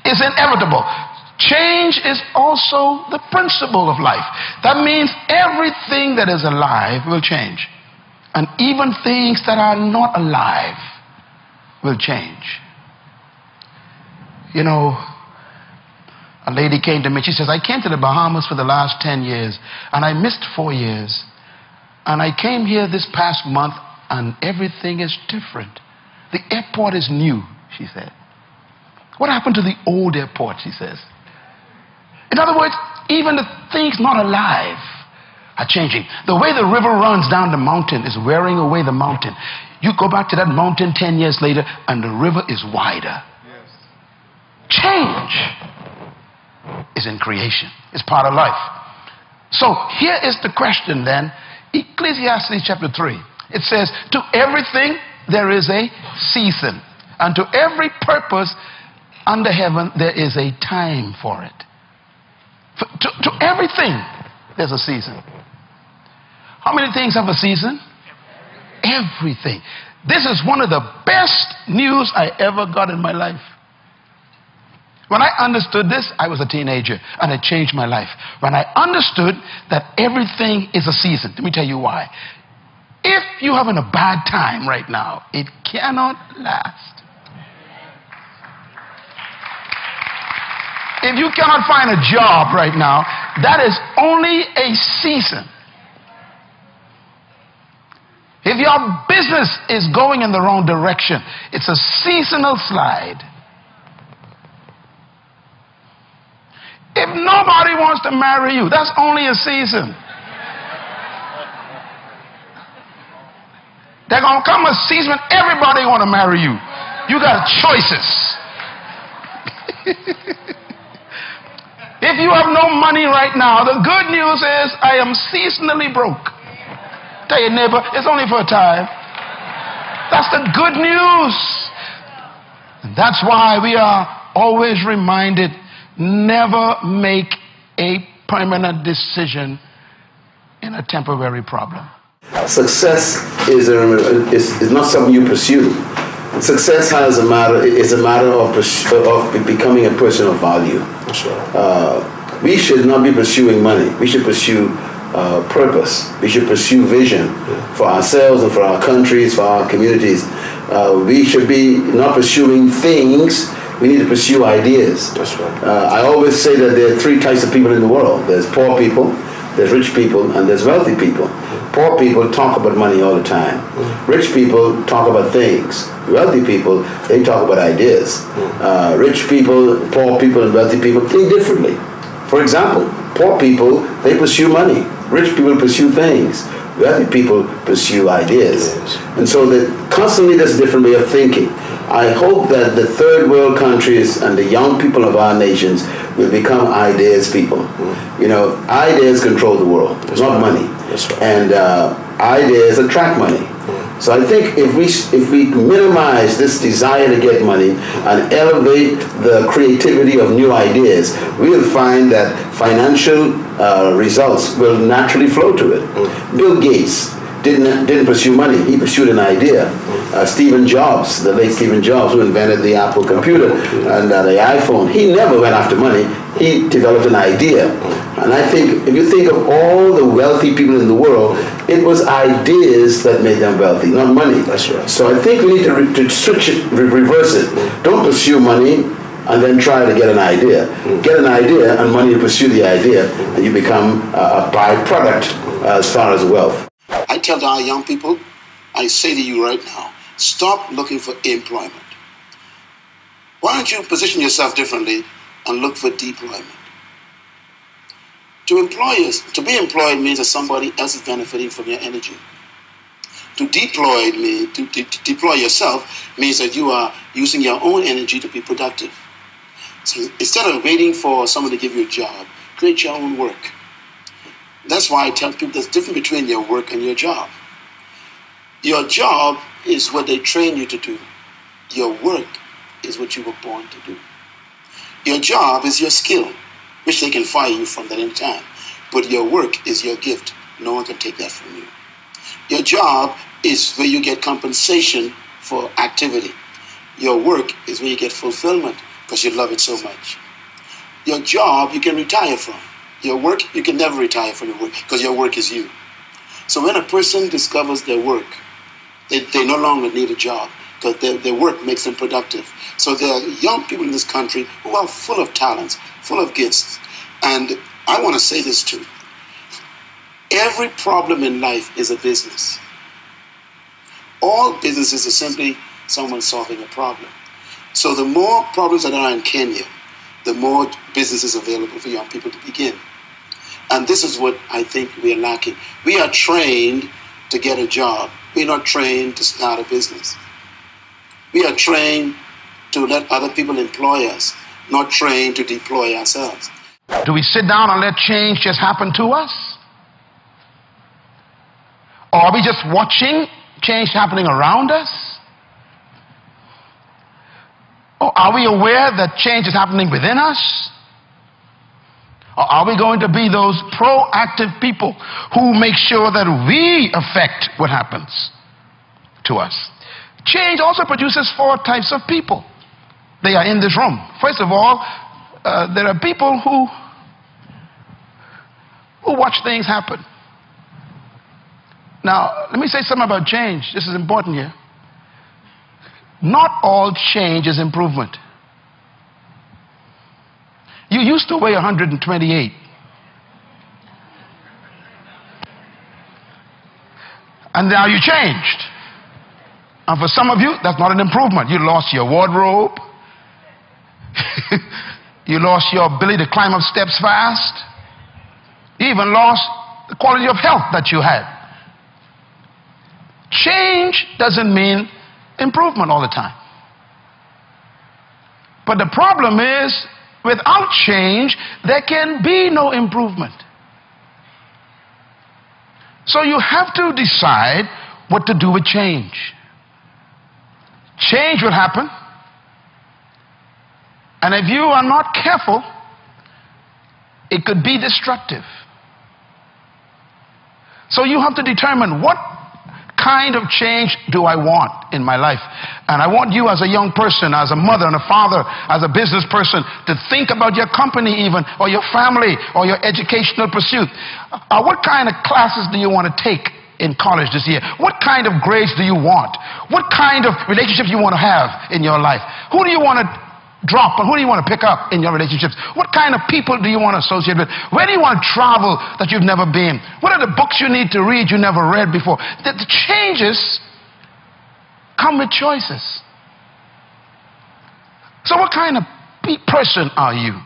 is inevitable. Change is also the principle of life. That means everything that is alive will change. And even things that are not alive will change. You know, a lady came to me. She says, I came to the Bahamas for the last 10 years, and I missed 4 years. And I came here this past month, and everything is different. The airport is new, she said. What happened to the old airport, she says. In other words, even the things not alive are changing. The way the river runs down the mountain is wearing away the mountain. You go back to that mountain 10 years later, and the river is wider. Yes. Change is in creation. It's part of life. So here is the question then. Ecclesiastes chapter 3. It says, to everything there is a season, and to every purpose under heaven there is a time for it. To everything there's a season. How many things have a season? Everything. This is one of the best news I ever got in my life. When I understood this, I was a teenager, and it changed my life. When I understood that everything is a season, let me tell you why. If you're having a bad time right now, it cannot last. If you cannot find a job right now, that is only a season. If your business is going in the wrong direction, it's a seasonal slide. If nobody wants to marry you, that's only a season. There's going to come a season when everybody want to marry you. You got choices. If you have no money right now, the good news is I am seasonally broke. Tell your neighbor, it's only for a time. That's the good news. And that's why we are always reminded, never make a permanent decision in a temporary problem. Success is not something you pursue. Success is a matter of becoming a person of value. Sure. We should not be pursuing money. We should pursue purpose. We should pursue vision for ourselves and for our countries, for our communities. We should be not pursuing things. We need to pursue ideas. That's right. I always say that there are 3 types of people in the world. There's poor people, there's rich people, and there's wealthy people. Poor people talk about money all the time. Rich people talk about things. Wealthy people, they talk about ideas. Rich people, poor people, and wealthy people think differently. For example, poor people, they pursue money. Rich people pursue things. Wealthy people pursue ideas. And so constantly there's a different way of thinking. I hope that the third world countries and the young people of our nations will become ideas people. You know, ideas control the world, not money. And ideas attract money. So I think if we minimize this desire to get money and elevate the creativity of new ideas, we'll find that financial results will naturally flow to it. Bill Gates didn't pursue money. He pursued an idea. Stephen Jobs, the late Stephen Jobs, who invented the Apple computer and the iPhone, he never went after money. He developed an idea. And I think if you think of all the wealthy people in the world, it was ideas that made them wealthy, not money. That's right. So I think we need to switch it, reverse it. Don't pursue money and then try to get an idea. Get an idea and money to pursue the idea, and you become a byproduct as far as wealth. I tell our young people, I say to you right now, stop looking for employment. Why don't you position yourself differently and look for deployment? To be employed means that somebody else is benefiting from your energy. To deploy yourself means that you are using your own energy to be productive. So instead of waiting for someone to give you a job, create your own work. That's why I tell people there's a difference between your work and your job. Your job is what they train you to do. Your work is what you were born to do. Your job is your skill, which they can fire you from that any time. But your work is your gift. No one can take that from you. Your job is where you get compensation for activity. Your work is where you get fulfillment. because you love it so much. Your job, you can retire from. Your work, you can never retire from your work because your work is you. So when a person discovers their work, they no longer need a job because their work makes them productive. So there are young people in this country who are full of talents, full of gifts. And I want to say this too. Every problem in life is a business. All businesses are simply someone solving a problem. So the more problems that are in Kenya, the more businesses available for young people to begin. And this is what I think we are lacking. We are trained to get a job. We're not trained to start a business. We are trained to let other people employ us, not trained to deploy ourselves. Do we sit down and let change just happen to us? Or are we just watching change happening around us? Or are we aware that change is happening within us? Or are we going to be those proactive people who make sure that we affect what happens to us? Change also produces 4 types of people. They are in this room. First of all, there are people who watch things happen. Now, let me say something about change. This is important here. Not all change is improvement. You used to weigh 128. And now you changed. And for some of you, that's not an improvement. You lost your wardrobe. You lost your ability to climb up steps fast. You even lost the quality of health that you had. Change doesn't mean improvement all the time. But the problem is, without change, there can be no improvement. So you have to decide what to do with change. Change will happen. And if you are not careful, it could be destructive. So you have to determine what kind of change do I want in my life. And I want you as a young person, as a mother and a father, as a business person, to think about your company even, or your family, or your educational pursuit. What kind of classes do you want to take in college this year? What kind of grades do you want? What kind of relationships you want to have in your life? Who do you want to drop and who do you want to pick up in your relationships? What kind of people do you want to associate with? Where do you want to travel that you've never been? What are the books you need to read you never read before? The changes come with choices. So what kind of person are you?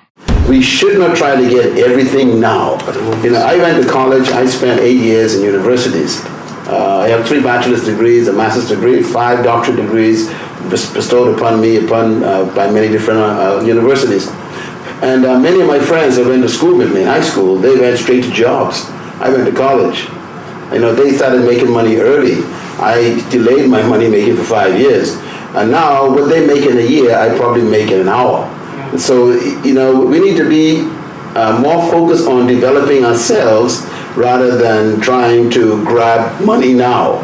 We should not try to get everything now. I went to college. I spent 8 years in universities. I have 3 bachelor's degrees, a master's degree, 5 doctorate degrees bestowed upon me by many different universities. And many of my friends that went to school with me in high school, they went straight to jobs. I went to college. They started making money early. I delayed my money making for 5 years. And now, what they make in a year, I probably make in an hour. So, we need to be more focused on developing ourselves rather than trying to grab money now.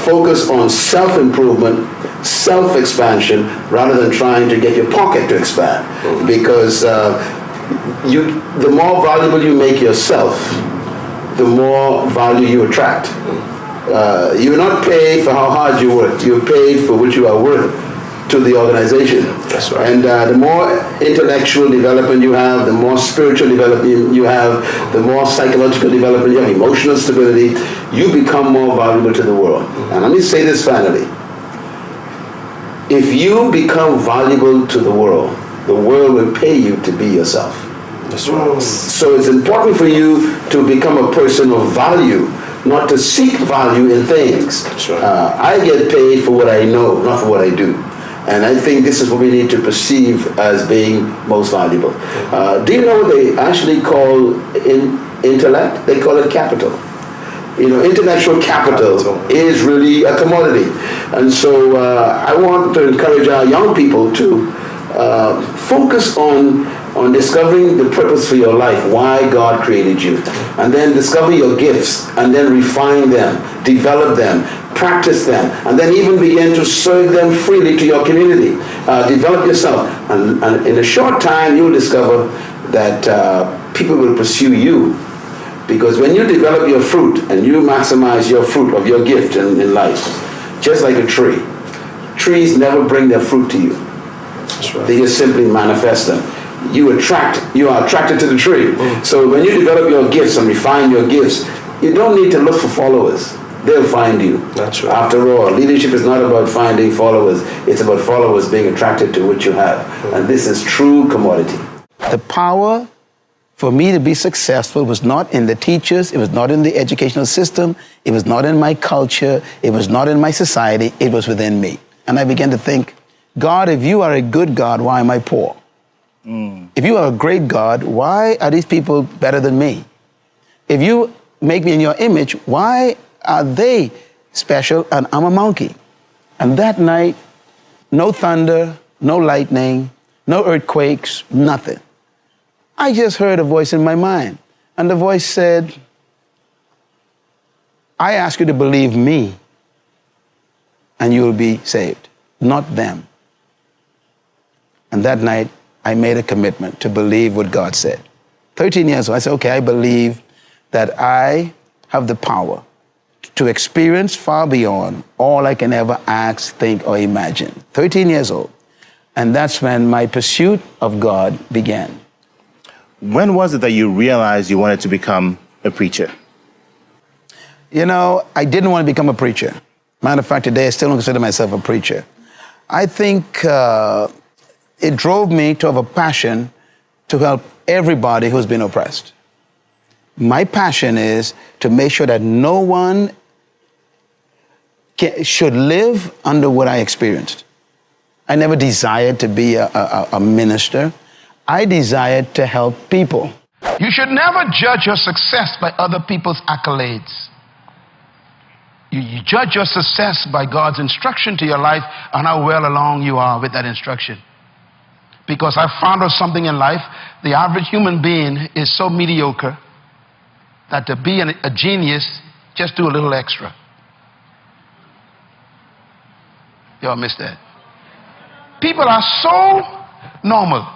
Focus on self-improvement, self-expansion, rather than trying to get your pocket to expand. Because the more valuable you make yourself, the more value you attract. You're not paid for how hard you work. You're paid for what you are worth to the organization. That's right. And the more intellectual development you have, the more spiritual development you have, the more psychological development you have, emotional stability, you become more valuable to the world. And let me say this finally. If you become valuable to the world will pay you to be yourself. That's right. So it's important for you to become a person of value, not to seek value in things. That's right. I get paid for what I know, not for what I do. And I think this is what we need to perceive as being most valuable. Do you know what they actually call intellect? They call it capital. Intellectual capital is really a commodity. And so I want to encourage our young people to focus on on discovering the purpose for your life, why God created you. And then discover your gifts, and then refine them, develop them, practice them, and then even begin to serve them freely to your community. Develop yourself. And in a short time, you'll discover that people will pursue you. Because when you develop your fruit and you maximize your fruit of your gift in life, just like a tree, trees never bring their fruit to you. That's right. They just simply manifest them. You are attracted to the tree. So when you develop your gifts and refine your gifts, you don't need to look for followers. They'll find you. That's right. After all, leadership is not about finding followers. It's about followers being attracted to what you have. And this is true commodity. The power for me to be successful was not in the teachers, it was not in the educational system, it was not in my culture, it was not in my society, it was within me. And I began to think, God, if you are a good God, why am I poor? If you are a great God, why are these people better than me? If you make me in your image, why are they special and I'm a monkey? And that night, no thunder, no lightning, no earthquakes, nothing. I just heard a voice in my mind. And the voice said, I ask you to believe me and you will be saved, not them. And that night, I made a commitment to believe what God said. 13 years old, I said, okay, I believe that I have the power to experience far beyond all I can ever ask, think, or imagine. 13 years old. And that's when my pursuit of God began. When was it that you realized you wanted to become a preacher? You know, I didn't want to become a preacher. Matter of fact, today I still don't consider myself a preacher. I think it drove me to have a passion to help everybody who's been oppressed. My passion is to make sure that no one should live under what I experienced. I never desired to be a minister. I desired to help people. You should never judge your success by other people's accolades. You judge your success by God's instruction to your life and how well along you are with that instruction. Because I found out something in life, the average human being is so mediocre that to be a genius, just do a little extra. Y'all missed that. People are so normal.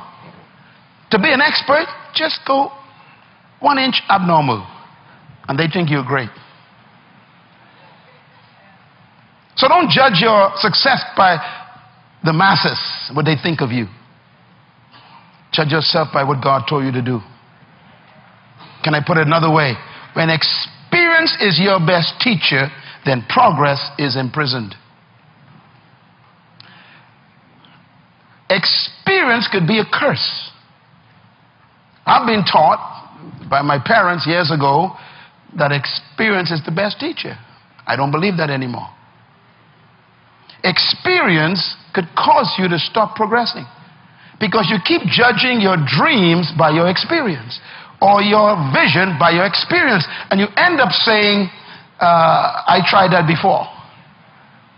To be an expert, just go 1 inch abnormal, and they think you're great. So don't judge your success by the masses, what they think of you. Judge yourself by what God told you to do. Can I put it another way? When experience is your best teacher, then progress is imprisoned. Experience could be a curse. I've been taught by my parents years ago that experience is the best teacher. I don't believe that anymore. Experience could cause you to stop progressing because you keep judging your dreams by your experience or your vision by your experience, and you end up saying, I tried that before,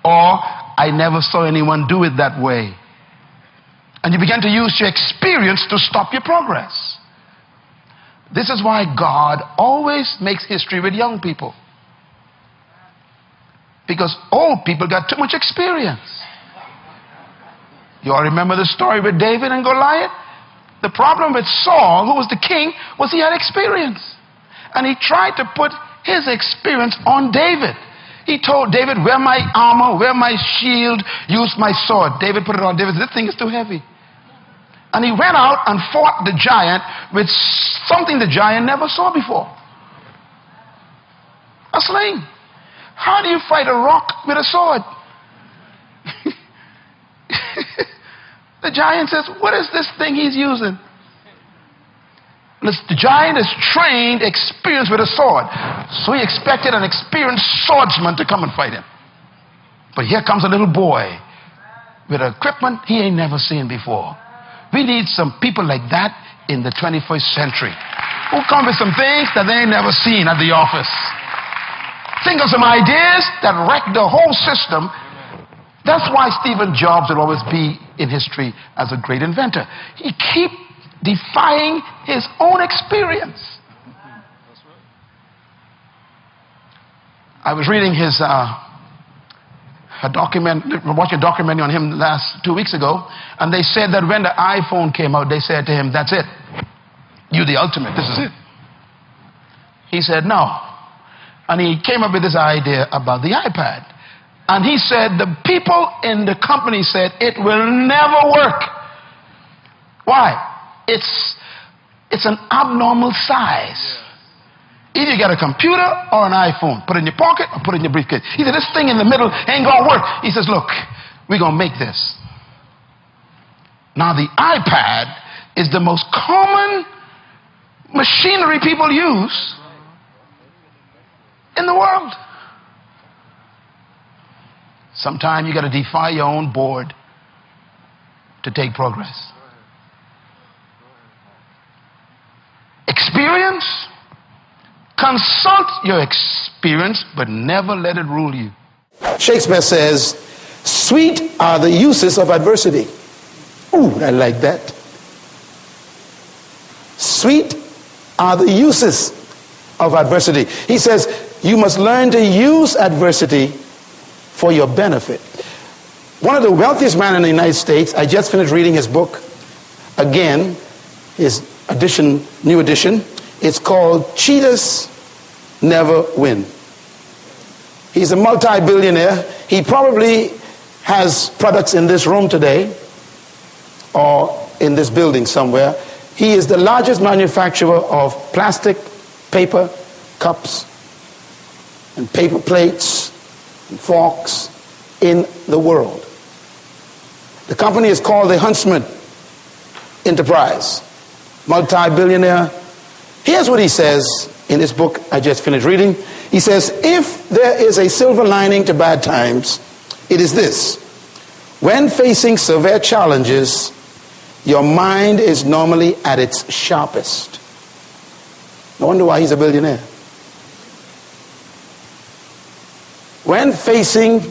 or I never saw anyone do it that way. And you begin to use your experience to stop your progress. This is why God always makes history with young people. Because old people got too much experience. You all remember the story with David and Goliath? The problem with Saul, who was the king, was he had experience. And he tried to put his experience on David. He told David, wear my armor, wear my shield, use my sword. David put it on. David said, this thing is too heavy. And he went out and fought the giant with something the giant never saw before. A sling. How do you fight a rock with a sword? The giant says, what is this thing he's using? The giant is trained, experienced with a sword. So he expected an experienced swordsman to come and fight him. But here comes a little boy with equipment he ain't never seen before. We need some people like that in the 21st century who come with some things that they ain't never seen at the office. Think of some ideas that wreck the whole system. That's why Steve Jobs will always be in history as a great inventor. He keep defying his own experience. I was reading his watching a documentary on him 2 weeks ago, and they said that when the iPhone came out, they said to him, "That's it. You're the ultimate. This is it." He said, "No." And he came up with this idea about the iPad. And he said the people in the company said it will never work. Why? It's an abnormal size. Either you get a computer or an iPhone. Put it in your pocket or put it in your briefcase. He said, this thing in the middle ain't gonna work. He says, look, we're gonna make this. Now the iPad is the most common machinery people use in the world. Sometimes you gotta defy your own board to take progress. Experience. Consult your experience, but never let it rule you. Shakespeare says, sweet are the uses of adversity. Ooh, I like that. Sweet are the uses of adversity. He says, you must learn to use adversity for your benefit. One of the wealthiest men in the United States, I just finished reading his book again, his new edition. It's called Cheaters Never Win. He's a multi-billionaire. He probably has products in this room today or in this building somewhere. He is the largest manufacturer of plastic, paper, cups, and paper plates, and forks in the world. The company is called the Huntsman Enterprise. Multi-billionaire. Here's what he says in this book I just finished reading. He says, if there is a silver lining to bad times, it is this. When facing severe challenges, your mind is normally at its sharpest. No wonder why he's a billionaire. When facing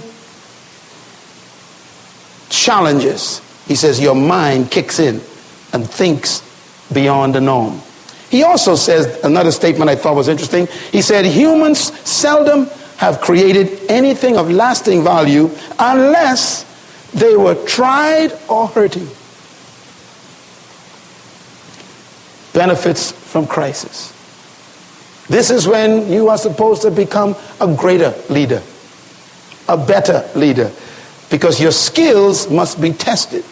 challenges, he says, your mind kicks in and thinks beyond the norm. He also says another statement I thought was interesting. He said, humans seldom have created anything of lasting value unless they were tried or hurting. Benefits from crisis. This is when you are supposed to become a greater leader, a better leader, because your skills must be tested.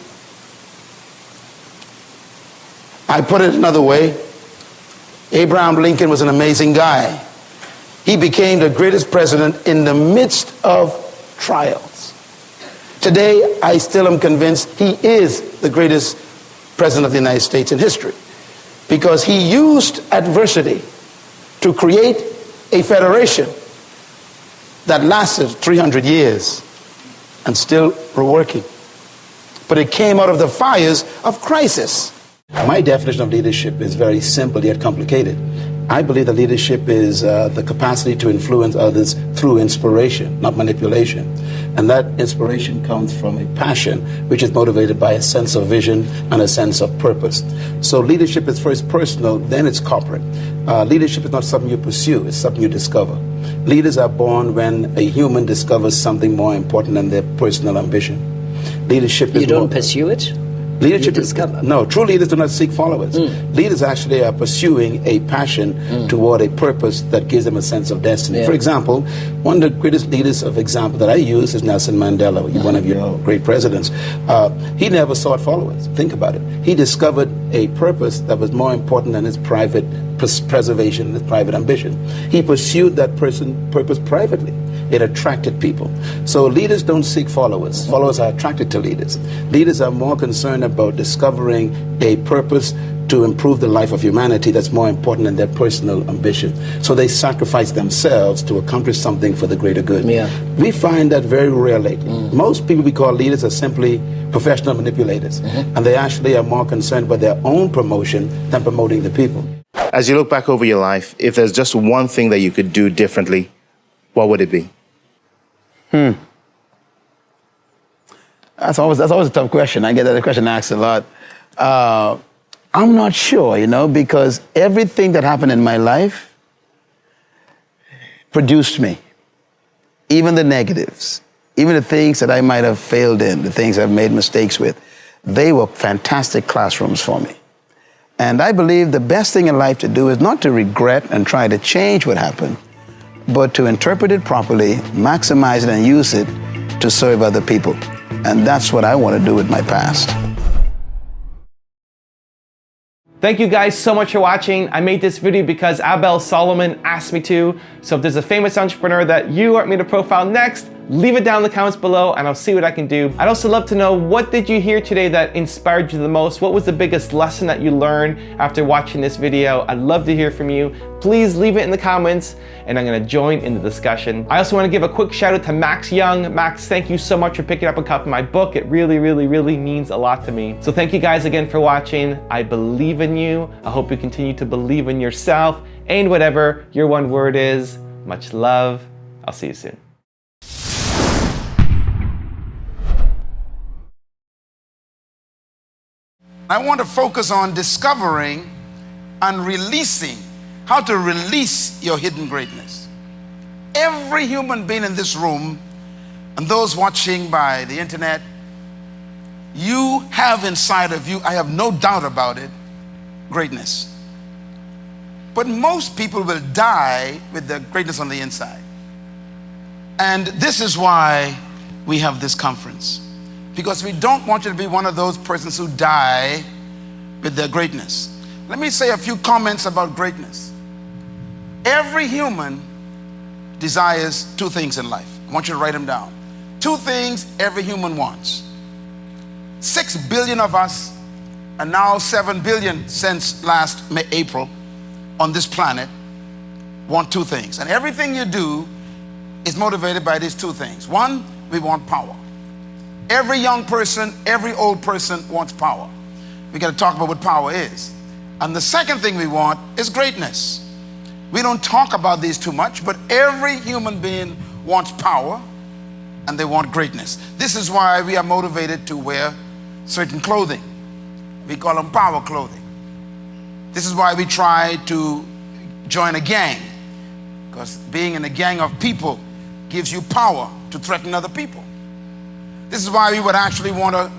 I put it another way. Abraham Lincoln was an amazing guy. He became the greatest president in the midst of trials. Today, I still am convinced he is the greatest president of the United States in history, because he used adversity to create a federation that lasted 300 years and still were working. But it came out of the fires of crisis. My definition of leadership is very simple yet complicated. I believe that leadership is the capacity to influence others through inspiration, not manipulation. And that inspiration comes from a passion which is motivated by a sense of vision and a sense of purpose. So leadership is first personal, then it's corporate. Leadership is not something you pursue, it's something you discover. Leaders are born when a human discovers something more important than their personal ambition. Leadership is... You don't pursue it? Leadership is, no, true leaders do not seek followers. Leaders actually are pursuing a passion toward a purpose that gives them a sense of destiny. Yeah. For example, one of the greatest leaders of example that I use is Nelson Mandela, one of your great presidents. He never sought followers. Think about it. He discovered a purpose that was more important than his private preservation, his private ambition. He pursued that purpose privately. It attracted people. So leaders don't seek followers. Followers are attracted to leaders. Leaders are more concerned about discovering a purpose to improve the life of humanity that's more important than their personal ambition. So they sacrifice themselves to accomplish something for the greater good. Yeah. We find that very rare lately. Most people we call leaders are simply professional manipulators. And they actually are more concerned about their own promotion than promoting the people. As you look back over your life, if there's just one thing that you could do differently, what would it be? That's always a tough question. I get that question asked a lot. I'm not sure, you know, because everything that happened in my life produced me. Even the negatives, even the things that I might have failed in, the things I've made mistakes with, they were fantastic classrooms for me. And I believe the best thing in life to do is not to regret and try to change what happened, but to interpret it properly, maximize it, and use it to serve other people. And that's what I want to do with my past. Thank you guys so much for watching. I made this video because Abel Solomon asked me to. So if there's a famous entrepreneur that you want me to profile next, leave it down in the comments below and I'll see what I can do. I'd also love to know, what did you hear today that inspired you the most? What was the biggest lesson that you learned after watching this video? I'd love to hear from you. Please leave it in the comments and I'm gonna join in the discussion. I also wanna give a quick shout out to Max Young. Max, thank you so much for picking up a copy of my book. It really, really, really means a lot to me. So thank you guys again for watching. I believe in you. I hope you continue to believe in yourself and whatever your one word is. Much love. I'll see you soon. I want to focus on discovering and releasing, how to release your hidden greatness. Every human being in this room and those watching by the internet, you have inside of you, I have no doubt about it, greatness. But most people will die with their greatness on the inside. And this is why we have this conference. Because we don't want you to be one of those persons who die with their greatness. Let me say a few comments about greatness. Every human desires two things in life. I want you to write them down. Two things every human wants. 6 billion of us, and now 7 billion since last April on this planet, want two things. And everything you do is motivated by these two things. One, we want power. Every young person, every old person wants power. We got to talk about what power is. And the second thing we want is greatness. We don't talk about these too much, but every human being wants power and they want greatness. This is why we are motivated to wear certain clothing. We call them power clothing. This is why we try to join a gang, because being in a gang of people gives you power to threaten other people. This is why we would actually want to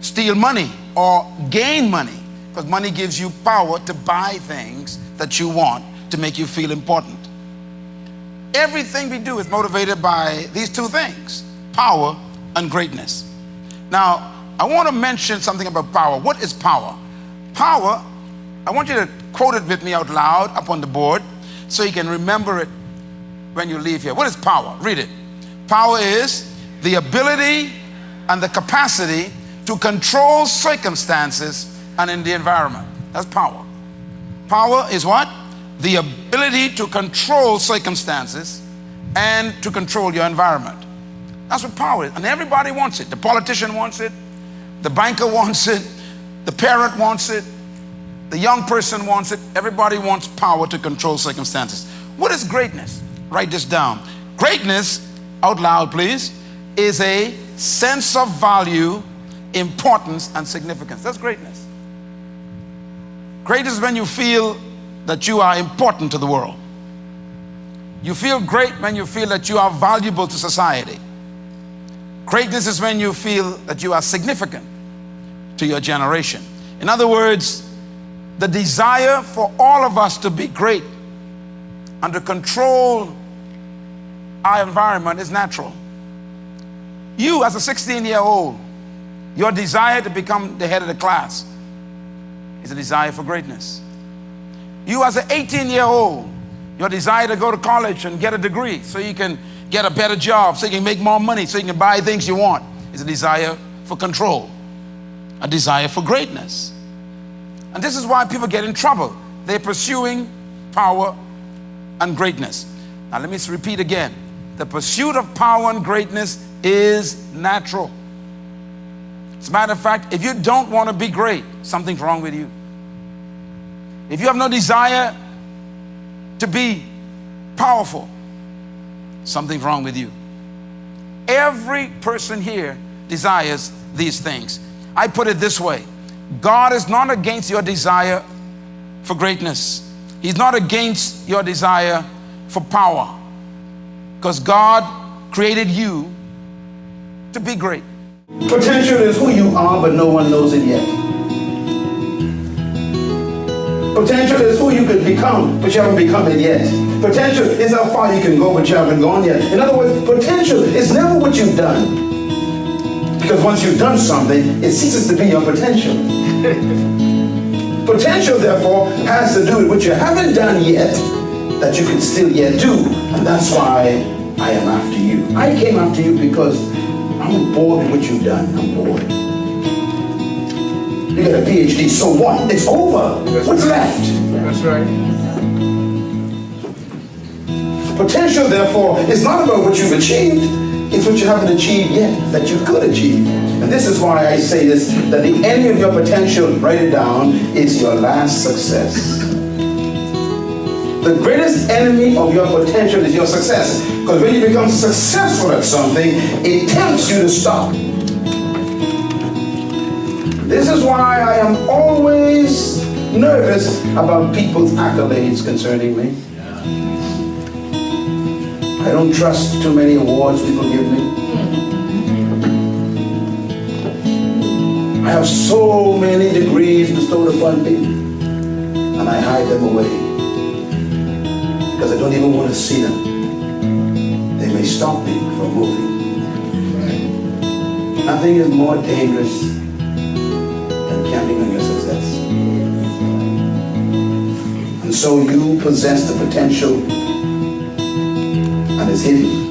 steal money or gain money, because money gives you power to buy things that you want to make you feel important. Everything we do is motivated by these two things, power and greatness. Now, I want to mention something about power. What is power? Power, I want you to quote it with me out loud up on the board so you can remember it when you leave here. What is power? Read it. Power is the ability and the capacity to control circumstances and in the environment. That's power. Power is what? The ability to control circumstances and to control your environment. That's what power is. And everybody wants it. The politician wants it. The banker wants it. The parent wants it. The young person wants it. Everybody wants power to control circumstances. What is greatness? Write this down. Greatness, out loud please, is a sense of value, importance, and significance. That's greatness. Greatness is when you feel that you are important to the world. You feel great when you feel that you are valuable to society. Greatness is when you feel that you are significant to your generation. In other words, the desire for all of us to be great and to control our environment is natural. You, as a 16-year-old, your desire to become the head of the class is a desire for greatness. You, as an 18-year-old, your desire to go to college and get a degree so you can get a better job, so you can make more money, so you can buy things you want, is a desire for control, a desire for greatness. And this is why people get in trouble. They're pursuing power and greatness. Now let me repeat again. The pursuit of power and greatness is natural. As a matter of fact, if you don't want to be great, something's wrong with you. If you have no desire to be powerful, something's wrong with you. Every person here desires these things. I put it this way. God is not against your desire for greatness. He's not against your desire for power. Because God created you to be great. Potential is who you are, but no one knows it yet. Potential is who you could become, but you haven't become it yet. Potential is how far you can go, but you haven't gone yet. In other words, potential is never what you've done. Because once you've done something, it ceases to be your potential. Potential, therefore, has to do with what you haven't done yet, that you can still yet do. And that's why I am after you. I came after you because I'm bored with what you've done. I'm bored. You got a PhD, so what? It's over. What's left? That's right. Potential, therefore, is not about what you've achieved. It's what you haven't achieved yet that you could achieve. And this is why I say this, that the enemy of your potential, write it down, is your last success. The greatest enemy of your potential is your success. Because when you become successful at something, it tempts you to stop. This is why I am always nervous about people's accolades concerning me. I don't trust too many awards people give me. I have so many degrees bestowed upon me, and I hide them away because I don't even want to see them. They may stop me from moving. Nothing is more dangerous than counting on your success. And so you possess the potential and is hidden.